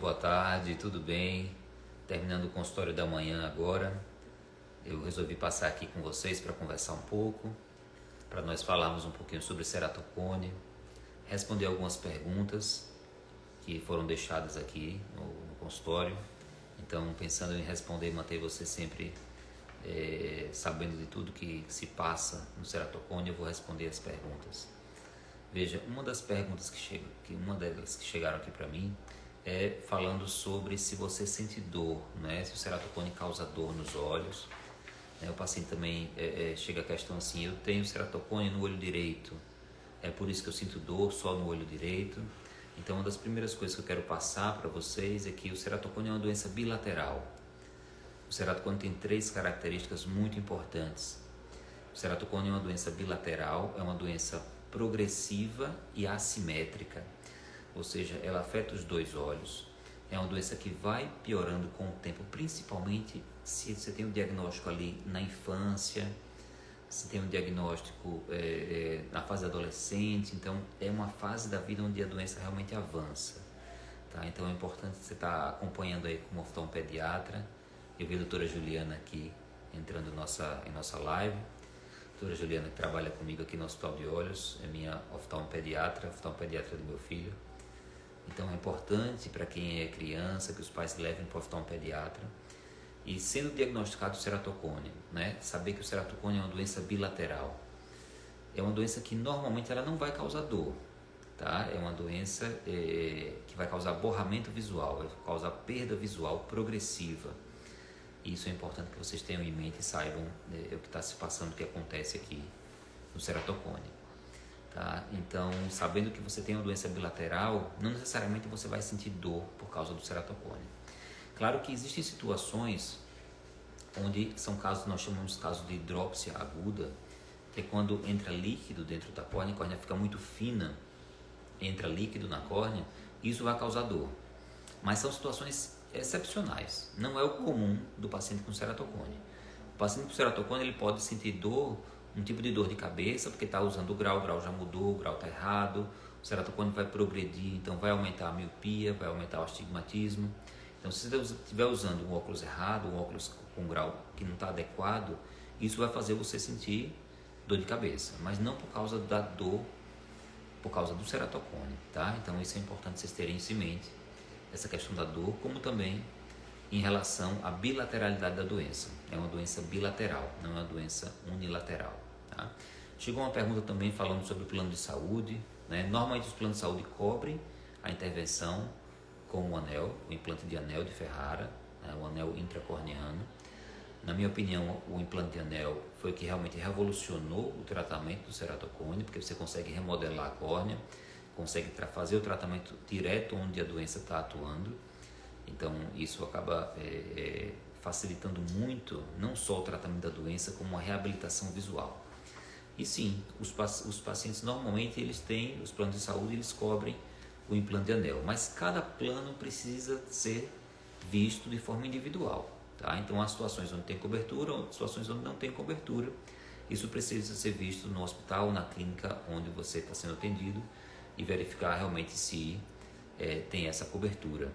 boa tarde, tudo bem? Terminando o consultório da manhã agora, eu resolvi passar aqui com vocês para conversar um pouco, para nós falarmos um pouquinho sobre ceratocone, responder algumas perguntas que foram deixadas aqui no consultório. Então, pensando em responder e manter você sempre sabendo de tudo que se passa no ceratocone, eu vou responder as perguntas. Veja, uma das perguntas uma delas que chegaram aqui para mim é falando sobre se você sente dor, né? Se o ceratocone causa dor nos olhos. O paciente também chega a questão assim: eu tenho ceratocone no olho direito, é por isso que eu sinto dor só no olho direito. Então, uma das primeiras coisas que eu quero passar para vocês é que o ceratocone é uma doença bilateral. O ceratocone tem 3 características muito importantes. O ceratocone é uma doença bilateral, é uma doença progressiva e assimétrica, ou seja, ela afeta os 2 olhos. É uma doença que vai piorando com o tempo, principalmente se você tem um diagnóstico ali na infância, se tem um diagnóstico na fase adolescente. Então é uma fase da vida onde a doença realmente avança, tá? Então é importante você estar acompanhando aí como oftalmopediatra. Eu vi a doutora Juliana aqui entrando em nossa live. A doutora Juliana, que trabalha comigo aqui no Hospital de Olhos, é minha oftalmopediatra do meu filho. Então é importante para quem é criança que os pais levem para o oftalmopediatra. E sendo diagnosticado o ceratocone, né, saber que o ceratocone é uma doença bilateral. É uma doença que normalmente ela não vai causar dor, tá? É uma doença que vai causar borramento visual, vai causar perda visual progressiva. Isso é importante que vocês tenham em mente e saibam o que está se passando, o que acontece aqui no ceratocone. Tá? Então, sabendo que você tem uma doença bilateral, não necessariamente você vai sentir dor por causa do ceratocone. Claro que existem situações onde são casos, nós chamamos de casos de hidrópsia aguda, que é quando entra líquido dentro da córnea, a córnea fica muito fina, entra líquido na córnea, isso vai causar dor. Mas são situações excepcionais, não é o comum do paciente com ceratocone. O paciente com ceratocone ele pode sentir dor, um tipo de dor de cabeça, porque está usando o grau já mudou, o grau está errado, o ceratocone vai progredir, então vai aumentar a miopia, vai aumentar o astigmatismo. Então, se você estiver usando um óculos errado, um óculos com um grau que não está adequado, isso vai fazer você sentir dor de cabeça, mas não por causa da dor, por causa do ceratocone, tá? Então, isso é importante vocês terem isso em mente, essa questão da dor, como também em relação à bilateralidade da doença. É uma doença bilateral, não é uma doença unilateral, tá? Chegou uma pergunta também falando sobre o plano de saúde, né? Normalmente os planos de saúde cobrem a intervenção com o anel, o implante de anel de Ferrara, né? O anel intracorneano. Na minha opinião, o implante de anel foi o que realmente revolucionou o tratamento do ceratocone, porque você consegue remodelar a córnea, consegue fazer o tratamento direto onde a doença está atuando. Então isso acaba facilitando muito não só o tratamento da doença, como a reabilitação visual. E sim, os pacientes normalmente eles têm, os planos de saúde eles cobrem o implante de anel, mas cada plano precisa ser visto de forma individual, tá? Então há situações onde tem cobertura, outras situações onde não tem cobertura. Isso precisa ser visto no hospital, na clínica onde você está sendo atendido, e verificar realmente se tem essa cobertura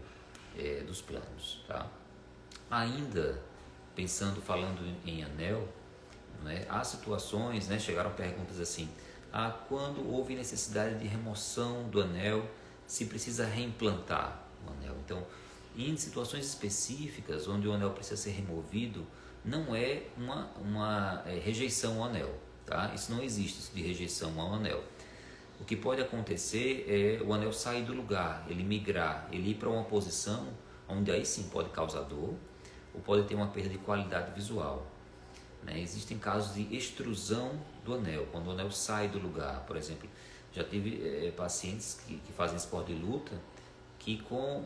dos planos, tá? Ainda falando em anel, né, há situações, né, chegaram perguntas assim: quando houve necessidade de remoção do anel, se precisa reimplantar o anel. Então, em situações específicas onde o anel precisa ser removido, não é uma rejeição ao anel, tá? Isso não existe, isso de rejeição ao anel. O que pode acontecer é o anel sair do lugar, ele migrar, ele ir para uma posição onde aí sim pode causar dor ou pode ter uma perda de qualidade visual, né? Existem casos de extrusão do anel, quando o anel sai do lugar. Por exemplo, já tive pacientes que fazem esporte de luta que com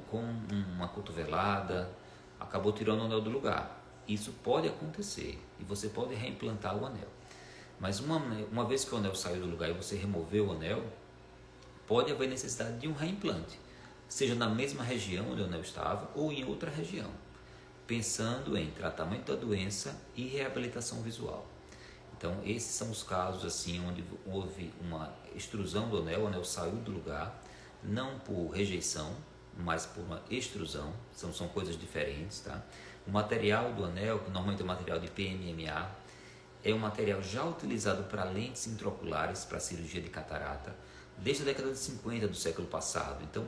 uma cotovelada acabou tirando o anel do lugar. Isso pode acontecer e você pode reimplantar o anel. Mas uma vez que o anel saiu do lugar e você removeu o anel, pode haver necessidade de um reimplante, seja na mesma região onde o anel estava ou em outra região, pensando em tratamento da doença e reabilitação visual. Então, esses são os casos assim onde houve uma extrusão do anel, o anel saiu do lugar, não por rejeição, mas por uma extrusão, são coisas diferentes, tá? O material do anel, que normalmente é o material de PMMA, é um material já utilizado para lentes intraoculares, para cirurgia de catarata, desde a década de 50 do século passado. Então,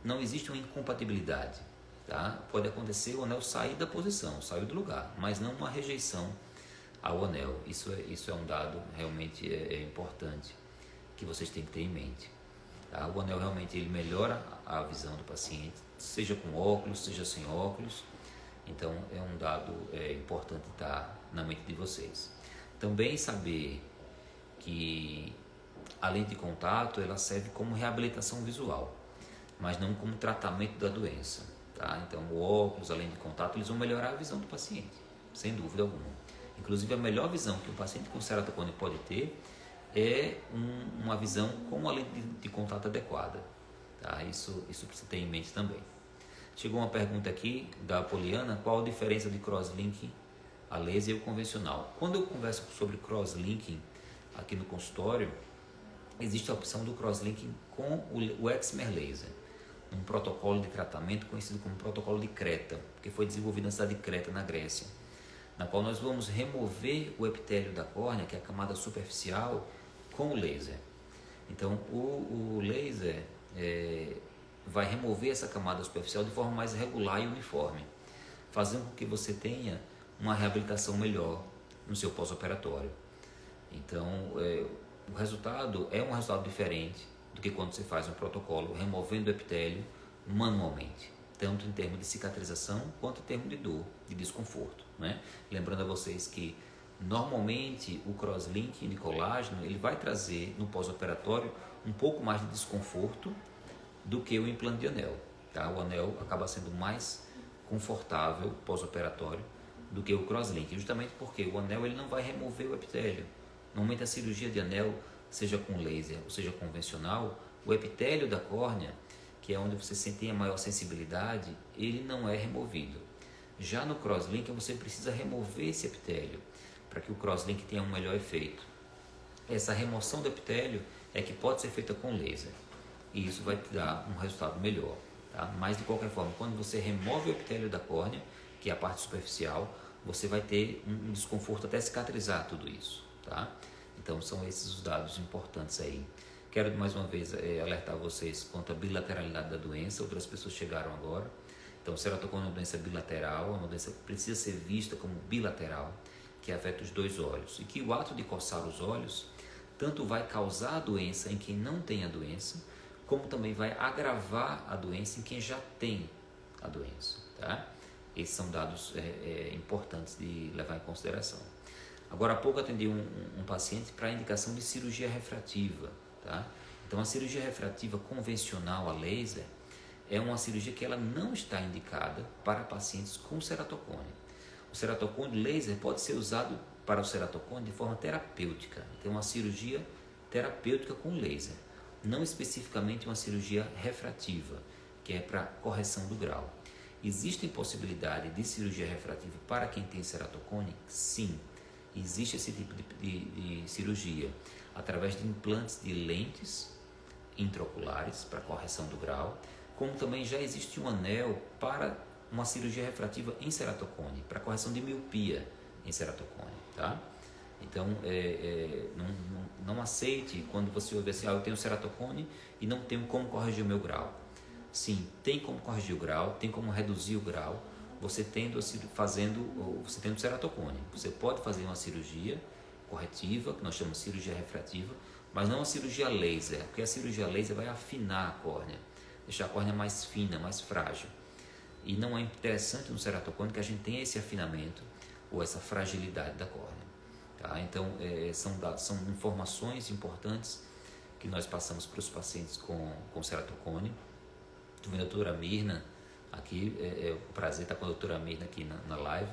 não existe uma incompatibilidade, tá? Pode acontecer o anel sair da posição, sair do lugar, mas não uma rejeição ao anel. Isso é um dado realmente importante que vocês têm que ter em mente. Tá? O anel realmente ele melhora a visão do paciente, seja com óculos, seja sem óculos. Então é um dado importante estar na mente de vocês. Também saber que a lente de contato ela serve como reabilitação visual, mas não como tratamento da doença. Tá? Então o óculos, a lente de contato, eles vão melhorar a visão do paciente, sem dúvida alguma. Inclusive a melhor visão que o paciente com ceratocone pode ter é uma visão com a lente de contato adequada. Tá? Isso precisa ter em mente também. Chegou uma pergunta aqui da Poliana: qual a diferença de crosslinking a laser e o convencional? Quando eu converso sobre crosslinking aqui no consultório, existe a opção do crosslinking com o Exmer Laser, um protocolo de tratamento conhecido como protocolo de Creta, que foi desenvolvido na cidade de Creta, na Grécia, na qual nós vamos remover o epitélio da córnea, que é a camada superficial, com o laser. Então o laser vai remover essa camada superficial de forma mais regular e uniforme, fazendo com que você tenha uma reabilitação melhor no seu pós-operatório. Então o resultado é um resultado diferente do que quando você faz um protocolo removendo o epitélio manualmente, tanto em termos de cicatrização quanto em termos de dor, de desconforto, né? Lembrando a vocês que normalmente o crosslinking de colágeno ele vai trazer no pós-operatório um pouco mais de desconforto do que o implante de anel, tá? O anel acaba sendo mais confortável pós-operatório do que o crosslinking, justamente porque o anel ele não vai remover o epitélio. Normalmente a cirurgia de anel, seja com laser ou seja convencional, o epitélio da córnea, que é onde você tem a maior sensibilidade, ele não é removido. Já no crosslinking você precisa remover esse epitélio para que o crosslinking tenha um melhor efeito. Essa remoção do epitélio é que pode ser feita com laser e isso vai te dar um resultado melhor, tá? Mas de qualquer forma, quando você remove o epitélio da córnea, que é a parte superficial, você vai ter um desconforto até cicatrizar tudo isso, tá? Então são esses os dados importantes aí. Quero mais uma vez alertar vocês quanto à bilateralidade da doença. Outras pessoas chegaram agora. Então, ceratocone é uma doença bilateral, é uma doença que precisa ser vista como bilateral, que afeta os dois olhos. E que o ato de coçar os olhos tanto vai causar a doença em quem não tem a doença, como também vai agravar a doença em quem já tem a doença, tá? Esses são dados importantes de levar em consideração. Agora há pouco atendi um paciente para indicação de cirurgia refrativa, tá? Então a cirurgia refrativa convencional a laser é uma cirurgia que ela não está indicada para pacientes com ceratocone. O ceratocone laser pode ser usado para o ceratocone de forma terapêutica. Então uma cirurgia terapêutica com laser, não especificamente uma cirurgia refrativa, que é para correção do grau. Existe possibilidade de cirurgia refrativa para quem tem ceratocone? Sim. Existe esse tipo de cirurgia através de implantes de lentes intraoculares para correção do grau, como também já existe um anel para uma cirurgia refrativa em ceratocone, para correção de miopia em ceratocone, tá? Então, não aceite quando você ouve assim, eu tenho ceratocone e não tenho como corrigir o meu grau. Sim, tem como corrigir o grau, tem como reduzir o grau, você tendo ceratocone. Você pode fazer uma cirurgia corretiva, que nós chamamos de cirurgia refrativa, mas não uma cirurgia laser, porque a cirurgia laser vai afinar a córnea, deixar a córnea mais fina, mais frágil. E não é interessante no ceratocone que a gente tenha esse afinamento ou essa fragilidade da córnea. Tá? Então, são informações importantes que nós passamos para os pacientes com ceratocone. Estou vendo a doutora Mirna aqui, é um prazer estar com a doutora Mirna aqui na live.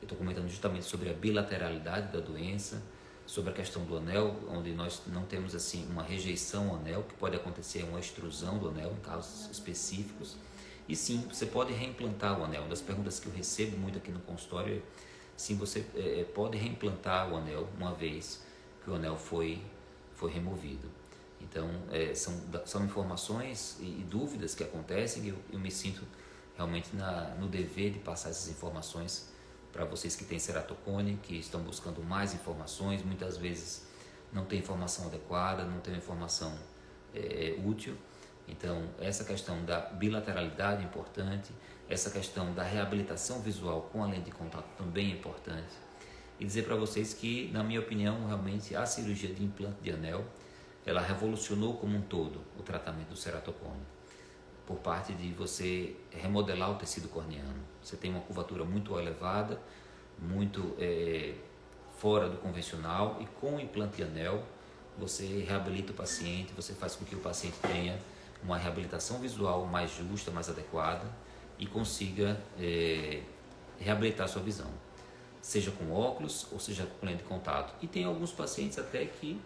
Eu estou comentando justamente sobre a bilateralidade da doença, sobre a questão do anel, onde nós não temos assim uma rejeição ao anel, que pode acontecer uma extrusão do anel em casos específicos. E sim, você pode reimplantar o anel. Uma das perguntas que eu recebo muito aqui no consultório é: sim, você pode reimplantar o anel uma vez que o anel foi removido. Então, são informações e dúvidas que acontecem, e eu me sinto realmente no dever de passar essas informações para vocês que têm ceratocone, que estão buscando mais informações, muitas vezes não tem informação adequada, não tem informação útil. Então, essa questão da bilateralidade é importante, essa questão da reabilitação visual com a lente de contato também é importante. E dizer para vocês que, na minha opinião, realmente a cirurgia de implante de anel, ela revolucionou como um todo o tratamento do ceratocone, por parte de você remodelar o tecido corneano. Você tem uma curvatura muito elevada, muito fora do convencional, e com o implante de anel você reabilita o paciente, você faz com que o paciente tenha uma reabilitação visual mais justa, mais adequada, e consiga reabilitar a sua visão, seja com óculos ou seja com lente de contato. E tem alguns pacientes até que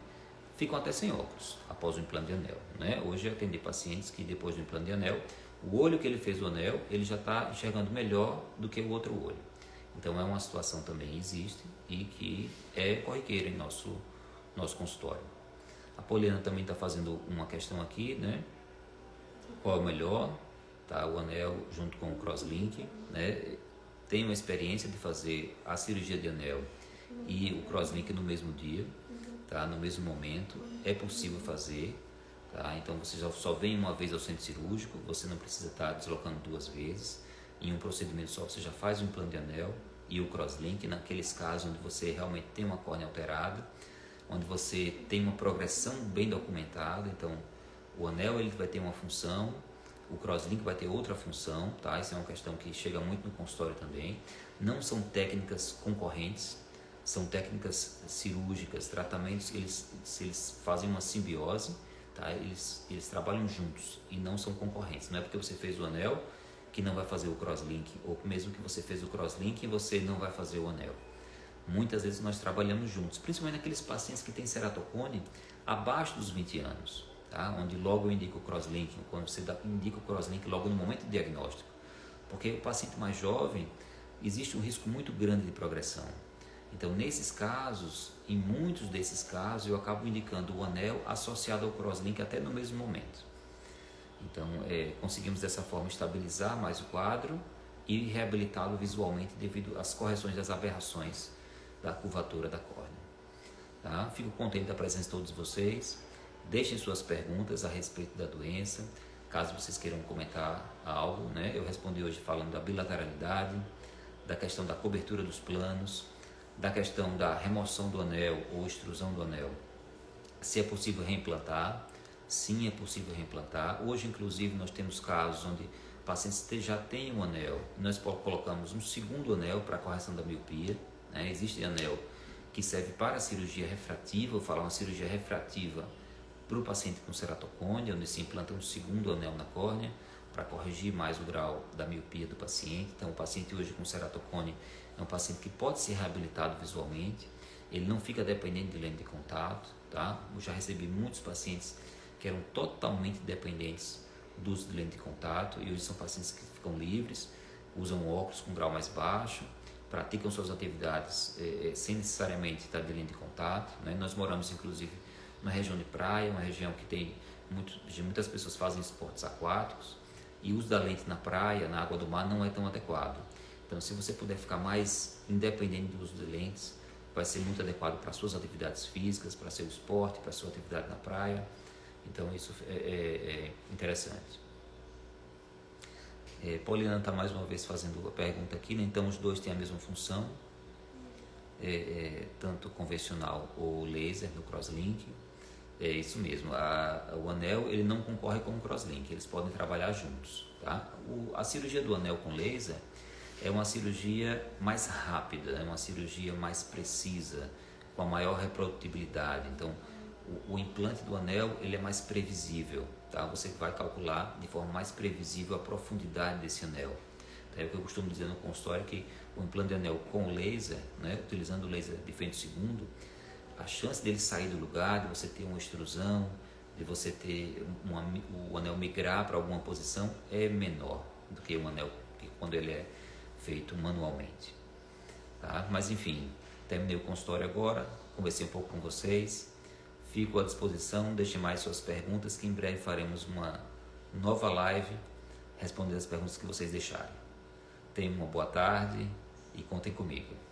ficam até sem óculos após o implante de anel, né? Hoje eu atendi pacientes que depois do implante de anel, o olho que ele fez o anel, ele já está enxergando melhor do que o outro olho. Então é uma situação também existe e que é corriqueira em nosso consultório. A Poliana também está fazendo uma questão aqui, né? Qual é o melhor? Tá, o anel junto com o crosslink, né? Tem uma experiência de fazer a cirurgia de anel e o crosslink no mesmo dia, tá? No mesmo momento, é possível fazer, tá? Então você só vem uma vez ao centro cirúrgico, você não precisa estar deslocando duas vezes. Em um procedimento só você já faz o implante de anel e o crosslink, naqueles casos onde você realmente tem uma córnea alterada, onde você tem uma progressão bem documentada. Então o anel ele vai ter uma função, o crosslink vai ter outra função, tá? Isso é uma questão que chega muito no consultório também. Não são técnicas concorrentes, são técnicas cirúrgicas, tratamentos que eles fazem uma simbiose, tá? Eles trabalham juntos e não são concorrentes. Não é porque você fez o anel que não vai fazer o crosslink, ou mesmo que você fez o crosslink e você não vai fazer o anel. Muitas vezes nós trabalhamos juntos, principalmente naqueles pacientes que têm ceratocone abaixo dos 20 anos. Tá? Onde logo eu indico o crosslink, quando você indica o crosslink logo no momento do diagnóstico, porque o paciente mais jovem existe um risco muito grande de progressão. Então nesses casos, em muitos desses casos, eu acabo indicando o anel associado ao crosslink até no mesmo momento. Então conseguimos dessa forma estabilizar mais o quadro e reabilitá-lo visualmente devido às correções das aberrações da curvatura da córnea. Tá? Fico contente da presença de todos vocês. Deixem suas perguntas a respeito da doença, caso vocês queiram comentar algo, né? Eu respondi hoje falando da bilateralidade, da questão da cobertura dos planos, da questão da remoção do anel ou extrusão do anel. Se é possível reimplantar, sim, é possível reimplantar. Hoje, inclusive, nós temos casos onde pacientes já têm um anel, nós colocamos um segundo anel para a correção da miopia, né? Existe anel que serve para a cirurgia refrativa, vou falar uma cirurgia refrativa para o paciente com ceratocone, onde se implanta um segundo anel na córnea para corrigir mais o grau da miopia do paciente. Então o paciente hoje com ceratocone é um paciente que pode ser reabilitado visualmente, ele não fica dependente de lente de contato, tá? Eu já recebi muitos pacientes que eram totalmente dependentes do uso de lente de contato e hoje são pacientes que ficam livres, usam óculos com grau mais baixo, praticam suas atividades sem necessariamente estar de lente de contato, né? Nós moramos inclusive uma região de praia, uma região que tem muitas pessoas fazem esportes aquáticos e o uso da lente na praia, na água do mar, não é tão adequado. Então, se você puder ficar mais independente do uso de lentes, vai ser muito adequado para suas atividades físicas, para seu esporte, para sua atividade na praia. Então, isso é interessante. Poliana está mais uma vez fazendo a pergunta aqui, né? Então, os dois têm a mesma função, tanto convencional ou laser no crosslink. É isso mesmo, o anel ele não concorre com o crosslink, eles podem trabalhar juntos, tá? A cirurgia do anel com laser é uma cirurgia mais rápida, é uma cirurgia mais precisa, com a maior reprodutibilidade. Então o implante do anel ele é mais previsível, tá? Você vai calcular de forma mais previsível a profundidade desse anel. É o que eu costumo dizer no consultório, que o implante de anel com laser, né, utilizando o laser de frente segundo, a chance dele sair do lugar, de você ter uma extrusão, de você ter o anel migrar para alguma posição é menor do que o anel quando ele é feito manualmente. Tá? Mas enfim, terminei o consultório agora, conversei um pouco com vocês, Fico à disposição, deixe mais suas perguntas que em breve faremos uma nova live respondendo as perguntas que vocês deixarem. Tenham uma boa tarde e contem comigo.